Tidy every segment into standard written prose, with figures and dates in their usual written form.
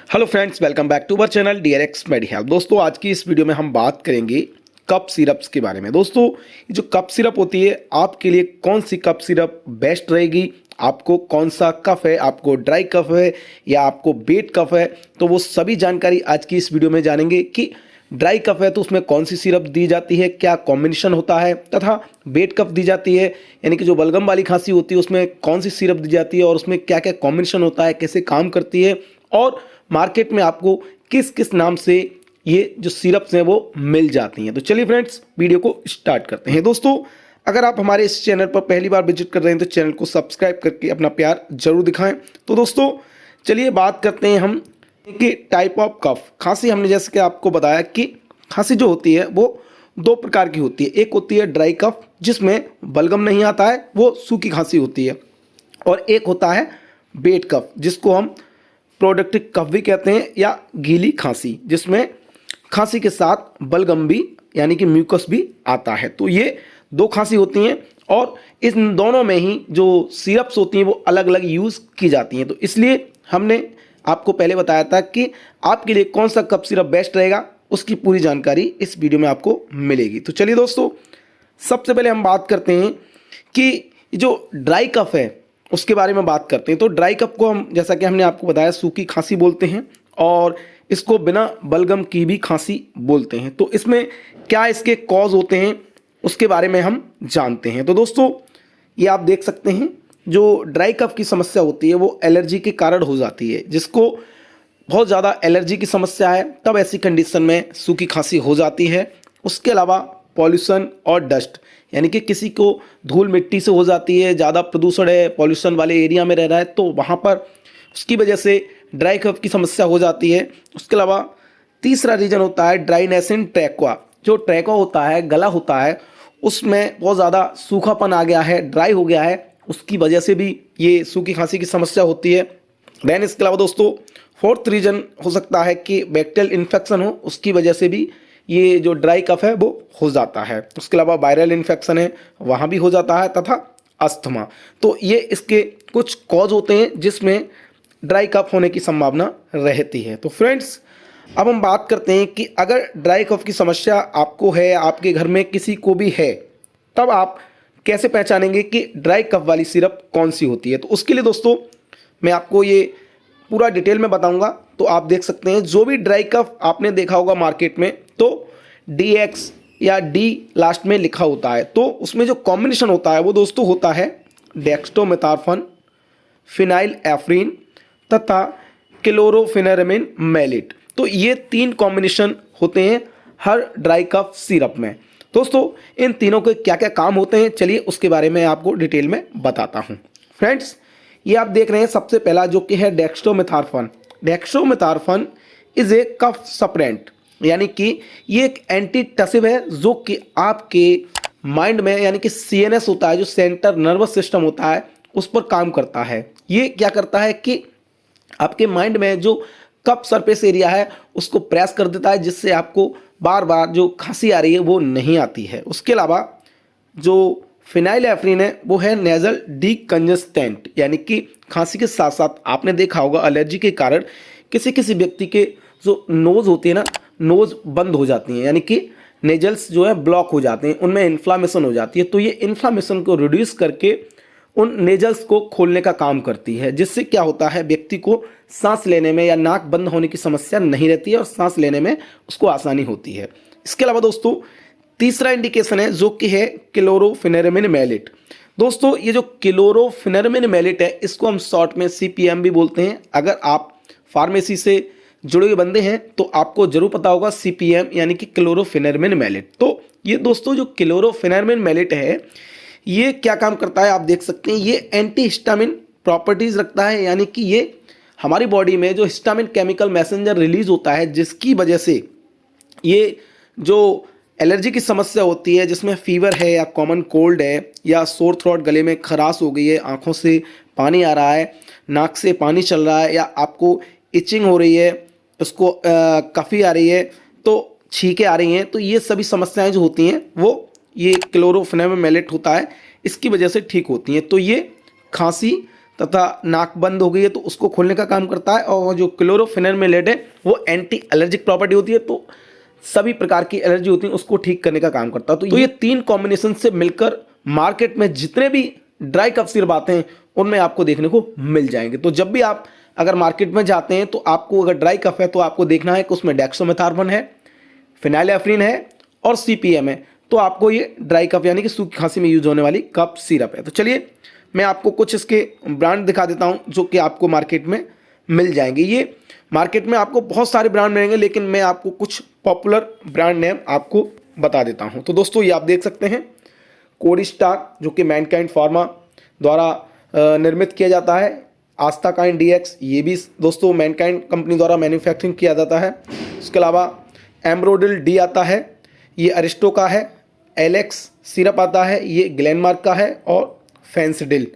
Hello friends, welcome back to our channel DRX Medihelp. दोस्तों, आज की इस वीडियो में हम बात करेंगे कप सिरप्स के बारे में। दोस्तों, ये जो कप सिरप होती है, आपके लिए कौन सी कप सिरप बेस्ट रहेगी, आपको कौन सा कफ है, आपको ड्राई कफ है या आपको वेट कफ है, तो वो सभी जानकारी आज की इस वीडियो में जानेंगे कि ड्राई कफ है तो उसमें कौन सी सिरप दी जाती है, क्या कॉम्बिनेशन होता है, तथा वेट कफ दी जाती है यानी कि जो बलगम वाली खांसी होती है उसमें कौन सी सिरप दी जाती है और उसमें क्या क्या कॉम्बिनेशन होता है, कैसे काम करती है और मार्केट में आपको किस किस नाम से ये जो सिरप्स हैं वो मिल जाती हैं। तो चलिए फ्रेंड्स, वीडियो को स्टार्ट करते हैं। दोस्तों, अगर आप हमारे इस चैनल पर पहली बार विजिट कर रहे हैं तो चैनल को सब्सक्राइब करके अपना प्यार जरूर दिखाएं। तो दोस्तों, चलिए बात करते हैं हम कि टाइप ऑफ कफ खांसी। हमने जैसे कि आपको बताया कि खांसी जो होती है वो दो प्रकार की होती है। एक होती है ड्राई कफ जिसमें बलगम नहीं आता है, वो सूखी खांसी होती है, और एक होता है वेट कफ जिसको हम प्रोडक्टिव कफ भी कहते हैं या गीली खांसी, जिसमें खांसी के साथ बलगम भी यानी कि म्यूकस भी आता है। तो ये दो खांसी होती हैं और इन दोनों में ही जो सिरप्स होती हैं वो अलग अलग यूज़ की जाती हैं। तो इसलिए हमने आपको पहले बताया था कि आपके लिए कौन सा कफ सिरप बेस्ट रहेगा, उसकी पूरी जानकारी इस वीडियो में आपको मिलेगी। तो चलिए दोस्तों, सबसे पहले हम बात करते हैं कि जो ड्राई कफ है उसके बारे में बात करते हैं। तो ड्राई कफ को हम, जैसा कि हमने आपको बताया, सूखी खांसी बोलते हैं और इसको बिना बलगम की भी खांसी बोलते हैं। तो इसमें क्या इसके कॉज होते हैं उसके बारे में हम जानते हैं। तो दोस्तों, ये आप देख सकते हैं, जो ड्राई कफ की समस्या होती है वो एलर्जी के कारण हो जाती है। जिसको बहुत ज़्यादा एलर्जी की समस्या है तब ऐसी कंडीशन में सूखी खांसी हो जाती है। उसके अलावा पॉल्यूशन और डस्ट यानी कि किसी को धूल मिट्टी से हो जाती है, ज़्यादा प्रदूषण है, पॉल्यूशन वाले एरिया में रह रहा है तो वहाँ पर उसकी वजह से ड्राई कफ की समस्या हो जाती है। उसके अलावा तीसरा रीज़न होता है ड्राइनेस इन ट्रैक्वा। जो ट्रैक्वा होता है, गला होता है, उसमें बहुत ज़्यादा सूखापन आ गया है, ड्राई हो गया है, उसकी वजह से भी ये सूखी खांसी की समस्या होती है। दैन इसके अलावा दोस्तों, फोर्थ रीज़न हो सकता है कि बैक्टीरियल इन्फेक्शन हो, उसकी वजह से भी ये जो ड्राई कफ है वो हो जाता है। उसके अलावा वायरल इन्फेक्शन है, वहाँ भी हो जाता है, तथा अस्थमा। तो ये इसके कुछ कॉज होते हैं जिसमें ड्राई कफ होने की संभावना रहती है। तो फ्रेंड्स, अब हम बात करते हैं कि अगर ड्राई कफ की समस्या आपको है, आपके घर में किसी को भी है, तब आप कैसे पहचानेंगे कि ड्राई कफ वाली सिरप कौन सी होती है। तो उसके लिए दोस्तों मैं आपको ये पूरा डिटेल में बताऊंगा। तो आप देख सकते हैं, जो भी ड्राई कफ आपने देखा होगा मार्केट में तो DX या D लास्ट में लिखा होता है। तो उसमें जो कॉम्बिनेशन होता है वो दोस्तों होता है डेक्स्ट्रोमेथार्फन, फिनाइल एफ्रीन तथा क्लोरोफेनेरामिन मैलेट। तो ये तीन कॉम्बिनेशन होते हैं हर ड्राई कफ सिरप में। दोस्तों, इन तीनों के क्या क्या काम होते हैं, चलिए उसके बारे में आपको डिटेल में बताता हूँ। फ्रेंड्स, ये आप देख रहे हैं सबसे पहला जो कि है डेक्स्ट्रोमेथार्फन। डेक्स्ट्रोमेथार्फन इज ए कफ सप्रेंट यानी कि ये एक एंटीटसिव है जो कि आपके माइंड में यानी कि CNS होता है, जो सेंटर नर्वस सिस्टम होता है, उस पर काम करता है। ये क्या करता है कि आपके माइंड में जो कफ सरफेस एरिया है उसको प्रेस कर देता है, जिससे आपको बार बार जो खांसी आ रही है वो नहीं आती है। उसके अलावा जो फिनाइल एफ्रीन है वो है नेजल डीकंजेस्टेंट यानी कि खांसी के साथ साथ आपने देखा होगा एलर्जी के कारण किसी किसी व्यक्ति के जो नोज़ होती है ना, नोज़ बंद हो जाती हैं यानी कि नेजल्स जो है ब्लॉक हो जाते हैं, उनमें इन्फ्लामेशन हो जाती है। तो ये इन्फ्लामेशन को रिड्यूस करके उन नेजल्स को खोलने का काम करती है, जिससे क्या होता है, व्यक्ति को सांस लेने में या नाक बंद होने की समस्या नहीं रहती है और सांस लेने में उसको आसानी होती है। इसके अलावा दोस्तों, तीसरा इंडिकेशन है जो कि है क्लोरोफेनेरामिन मैलेट। दोस्तों, ये जो क्लोरोफेनेरामिन मैलेट है इसको हम शॉर्ट में CPM भी बोलते हैं। अगर आप फार्मेसी से जुड़े हुए बंदे हैं तो आपको जरूर पता होगा CPM यानी कि क्लोरोफेनेरामिन मैलेट। तो ये दोस्तों जो क्लोरोफेनेरामिन मैलेट है ये क्या काम करता है आप देख सकते हैं, ये एंटी हिस्टामिन प्रॉपर्टीज रखता है यानी कि ये हमारी बॉडी में जो हिस्टामिन केमिकल मैसेंजर रिलीज होता है, जिसकी वजह से ये जो एलर्जी की समस्या होती है, जिसमें फीवर है या कॉमन कोल्ड है या सोर थ्रोट, गले में खराश हो गई है, आंखों से पानी आ रहा है, नाक से पानी चल रहा है, या आपको इचिंग हो रही है, उसको कफ़ी आ रही है, तो छींकें आ रही हैं, तो ये सभी समस्याएं जो होती हैं वो ये क्लोरोफेनेरामिन मैलेट होता है, इसकी वजह से ठीक होती हैं। तो ये खांसी तथा नाक बंद हो गई है तो उसको खोलने का काम करता है। और जो क्लोरोफेनेरमेलेट है वो एंटी एलर्जिक प्रॉपर्टी होती है, तो सभी प्रकार की एलर्जी होती है उसको ठीक करने का काम करता है। तो ये 3 कॉम्बिनेशन से मिलकर मार्केट में जितने भी ड्राई कफ सिरप आते हैं उनमें आपको देखने को मिल जाएंगे। तो जब भी आप अगर मार्केट में जाते हैं तो आपको अगर ड्राई कफ है तो आपको देखना है कि उसमें डेक्सोमेथार्फन है, फिनाइलएफ्रिन है और सीपीएम है, तो आपको ये ड्राई कफ यानी कि सूखी खांसी में यूज होने वाली कफ सिरप है। तो चलिए मैं आपको कुछ इसके ब्रांड दिखा देता हूं जो कि आपको मार्केट में मिल जाएंगे। ये मार्केट में आपको बहुत सारे ब्रांड मिलेंगे, लेकिन मैं आपको कुछ पॉपुलर ब्रांड नेम आपको बता देता हूं। तो दोस्तों ये आप देख सकते हैं कोडिस्टार, जो कि मैनकाइंड फार्मा द्वारा निर्मित किया जाता है। आस्थाकाइन डीएक्स, ये भी दोस्तों मैनकाइंड कंपनी द्वारा मैन्युफैक्चरिंग किया जाता है। इसके अलावा एम्ब्रोडिल डी आता है, ये अरिस्टो का है। एलेक्स सिरप आता है, ये ग्लेनमार्क का है। और फेंसिडिल,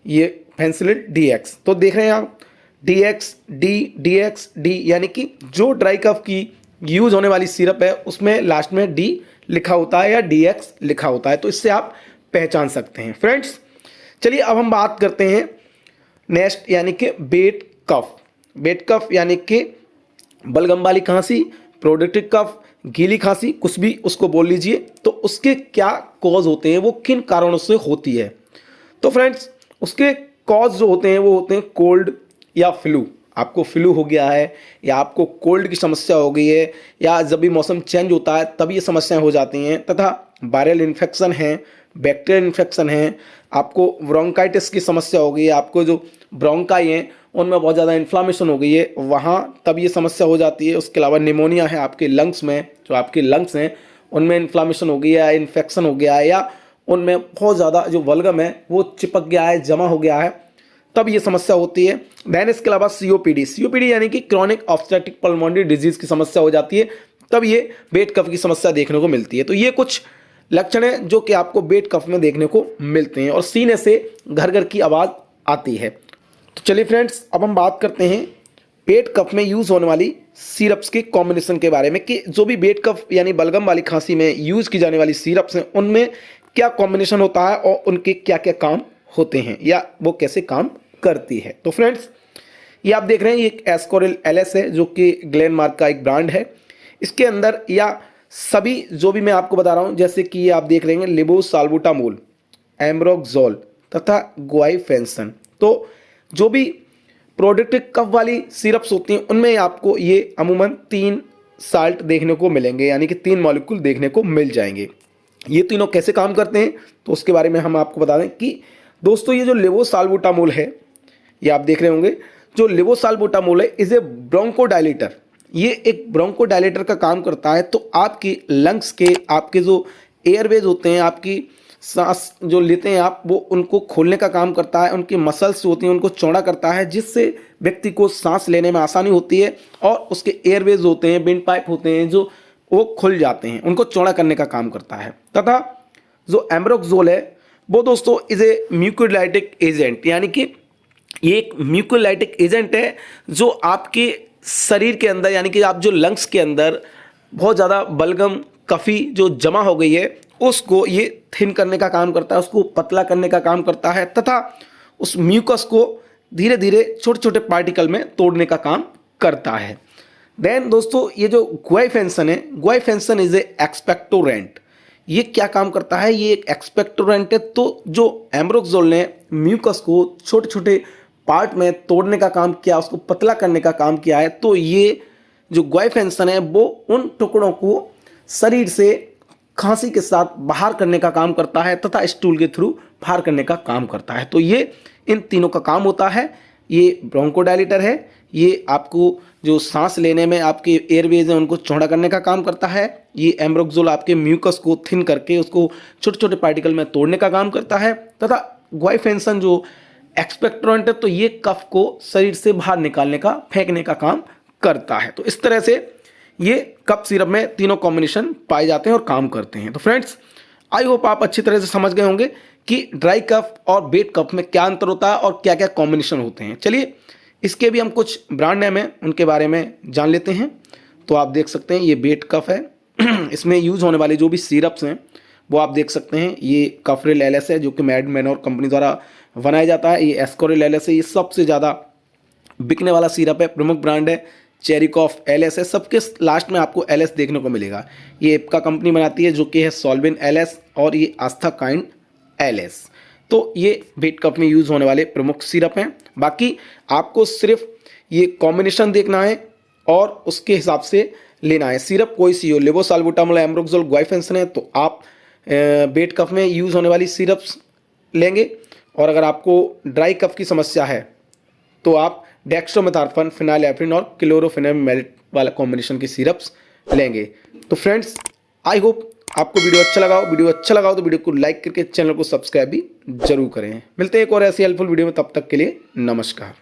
ये फेंसिडिल डीएक्स। तो देख रहे हैं आप डीएक्स डी यानी कि जो ड्राई कफ की यूज होने वाली सिरप है उसमें लास्ट में डी लिखा होता है या डीएक्स लिखा होता है, तो इससे आप पहचान सकते हैं। फ्रेंड्स चलिए अब हम बात करते हैं नेक्स्ट यानी कि बेट कफ। बेट कफ यानी कि बलगम वाली खांसी, प्रोडक्टिव कफ, गीली खांसी, कुछ भी उसको बोल लीजिए। तो उसके क्या कॉज होते हैं, वो किन कारणों से होती है। तो फ्रेंड्स उसके कॉज जो होते हैं वो होते हैं कोल्ड या फ्लू। आपको फ्लू हो गया है या आपको कोल्ड की समस्या हो गई है या जब भी मौसम चेंज होता है तब ये समस्याएं हो जाती हैं। तथा वायरल इन्फेक्शन है, बैक्टीरियल इन्फेक्शन है, आपको ब्रोंकाइटिस की समस्या हो गई है, आपको जो ब्रोंकाई हैं उनमें बहुत ज़्यादा इन्फ्लामेशन हो गई है, वहाँ तब ये समस्या हो जाती है। उसके अलावा निमोनिया है आपके लंग्स में, जो आपके लंग्स हैं उनमें इन्फ्लामेशन हो गई है, इन्फेक्शन हो गया है, या उनमें बहुत ज़्यादा जो बलगम है वो चिपक गया है, जमा हो गया है, तब ये समस्या होती है। देन इसके अलावा सीओपीडी यानी कि क्रॉनिक ऑब्स्ट्रक्टिव पल्मोनरी डिजीज की समस्या हो जाती है, तब ये बेट कफ की समस्या देखने को मिलती है। तो ये कुछ लक्षण हैं जो कि आपको बेट कफ में देखने को मिलते हैं। और सीने से घर घर की आवाज़ आती है। तो चलिए फ्रेंड्स अब हम बात करते हैं पेट कफ में यूज़ होने वाली सिरप्स के कॉम्बिनेशन के बारे में, कि जो भी बेट कफ यानी बलगम वाली खांसी में यूज़ की जाने वाली सिरप्स हैं उनमें क्या कॉम्बिनेशन होता है और उनके क्या क्या काम होते हैं या वो कैसे काम करती है। तो फ्रेंड्स ये आप देख रहे हैं, ये एक एस्कोरिल एलएस है जो कि ग्लेनमार्क का एक ब्रांड है। इसके अंदर या सभी जो भी मैं आपको बता रहा हूँ, जैसे कि ये आप देख रहे हैं लेबोसाल्बुटामोल, एम्ब्रोक्सोल तथा गुआइफेंसन। तो जो भी प्रोडक्टिव कफ वाली सिरप्स होती हैं उनमें आपको ये अमूमन 3 साल्ट देखने को मिलेंगे, यानी कि 3 मॉलिक्यूल देखने को मिल जाएंगे। ये तीनों कैसे काम करते हैं तो उसके बारे में हम आपको बता दें कि दोस्तों ये जो लेवोसाल्बुटामोल है, ये आप देख रहे होंगे, जो लेवोसाल्बुटामोल है इज ए ब्रोंकोडायलेटर। ये एक ब्रोंकोडायलेटर का काम करता है। तो आपकी लंग्स के आपके जो एयरवेज होते हैं, आपकी सांस जो लेते हैं आप, वो उनको खोलने का काम करता है। उनकी मसल्स होती हैं उनको चौड़ा करता है, जिससे व्यक्ति को सांस लेने में आसानी होती है। और उसके एयरवेज होते हैं, विंड पाइप होते हैं जो वो खुल जाते हैं, उनको चौड़ा करने का काम करता है। तथा जो एम्ब्रोक्सोल है वो दोस्तों इज ए म्यूकोलाइटिक एजेंट, यानी कि ये एक म्यूकोलाइटिक एजेंट है जो आपके शरीर के अंदर, यानी कि आप जो लंग्स के अंदर बहुत ज़्यादा बलगम कफ़ी जो जमा हो गई है उसको ये थिन करने का काम करता है, उसको पतला करने का काम करता है। तथा उस म्यूकस को धीरे धीरे छोटे छोटे पार्टिकल में तोड़ने का काम करता है। देन दोस्तों ये जो गुआइफेंसन है, गुआइफेंसन इज ए एक्सपेक्टोरेंट। ये क्या काम करता है, ये एक एक्सपेक्टोरेंट है। तो जो एम्ब्रोक्सोल ने म्यूकस को छोटे छोटे पार्ट में तोड़ने का काम किया, उसको पतला करने का काम किया है। तो ये जो गुआइफेंसन है वो उन टुकड़ों को शरीर से खांसी के साथ बाहर करने का काम करता है तथा स्टूल के थ्रू बाहर करने का काम करता है। तो ये इन तीनों का काम होता है। ये ब्रोंकोडायलेटर है, ये आपको जो सांस लेने में आपके एयरवेज हैं उनको चौड़ा करने का काम करता है। ये एम्ब्रोक्सोल आपके म्यूकस को थिन करके उसको छोटे छोटे पार्टिकल में तोड़ने का काम करता है। तथा गुआइफेंसन जो एक्सपेक्टोरेंट है, तो ये कफ को शरीर से बाहर निकालने का, फेंकने का काम करता है। तो इस तरह से ये कफ सिरप में तीनों कॉम्बिनेशन पाए जाते हैं और काम करते हैं। तो फ्रेंड्स आई होप आप अच्छी तरह से समझ गए होंगे कि ड्राई कफ और वेट कफ में क्या अंतर होता है और क्या क्या कॉम्बिनेशन होते हैं। चलिए इसके भी हम कुछ ब्रांड नेम हैं उनके बारे में जान लेते हैं। तो आप देख सकते हैं ये वेट कफ है। इसमें यूज़ होने वाले जो भी सिरप्स हैं वो आप देख सकते हैं। ये कफरिल एलएस है जो कि मैड मैनोर कंपनी द्वारा बनाया जाता है। ये एस्कोरिल एलएस है, ये सबसे ज़्यादा बिकने वाला सिरप है, प्रमुख ब्रांड है। चेरिकॉफ एलएस है, सबके लास्ट में आपको एलएस देखने को मिलेगा। ये एप्का कंपनी बनाती है जो कि है सॉल्विन एलएस, और ये आस्था काइंड एलएस। तो ये वेट कफ में यूज़ होने वाले प्रमुख सिरप हैं। बाकी आपको सिर्फ ये कॉम्बिनेशन देखना है और उसके हिसाब से लेना है। सिरप कोई सी हो, लेवोसाल्बुटामोल, एम्ब्रोक्सोल, ग्वाइफेंसन है, तो आप वेट कफ में यूज़ होने वाली सिरप्स लेंगे। और अगर आपको ड्राई कफ की समस्या है तो आप डेक्स्ट्रोमेथार्फन, फिनाइलएफ्रिन और क्लोरोफेनेमेलेट वाला कॉम्बिनेशन की सिरप्स लेंगे। तो फ्रेंड्स, आई होप आपको वीडियो अच्छा लगा हो। वीडियो अच्छा लगा हो तो वीडियो को लाइक करके चैनल को सब्सक्राइब भी जरूर करें। मिलते हैं एक और ऐसी हेल्पफुल वीडियो में, तब तक के लिए नमस्कार।